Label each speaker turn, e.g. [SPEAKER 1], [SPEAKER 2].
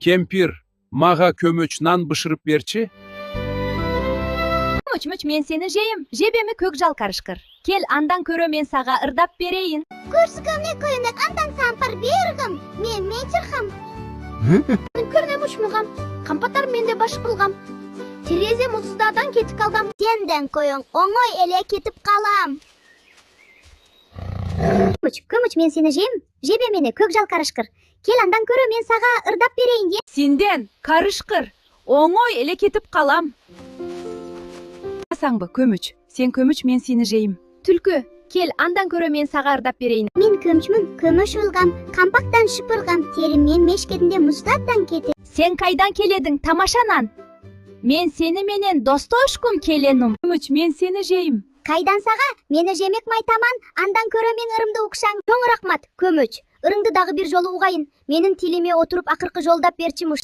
[SPEAKER 1] Кемпир, мага көмөч нан бышырып берчи.
[SPEAKER 2] Көмөч, мен сени жейм. Жебеми көк жал карышкыр. Кел, андан көрө мен сага ырдап берейин.
[SPEAKER 3] Көрсүкөмне көйнөк андан сампар бергим. Мен чырхам. Көрнөм учмугам. Кампаттар менде баш кылгам. Терезе музуздадан кетип калгам. Сенден көйөң оңой эле кетип калам. Көмөч, мен сени жейм. Жебе мени көк жал карышкыр. Кел, андан көрө мен сага ырдап берейин.
[SPEAKER 2] Синден карышкыр. Оңой эле кетип калам. Саңбы, көмөч. Сен көмөч, мен сени жейм. Түлкү, кел, андан көрө мен сага ырдап берейин.
[SPEAKER 3] Мен көмчмүн, көмөш улгам, кампактан шыпыргам, териммен мешкединде муздаттан кетип.
[SPEAKER 2] Сен кайдан келедің, тамашанан? Мен сени менен достошкум келенум. Көмөч, мен сени жейм.
[SPEAKER 3] Кайдан сага? Мени жемек майтаман, андан көрө мен ырымды укшаң. Чоң рахмат, көмөч. Ырыңды дагы бир жолу угайын. Менин тилиме отуруп акыркы жолдап берчи муш.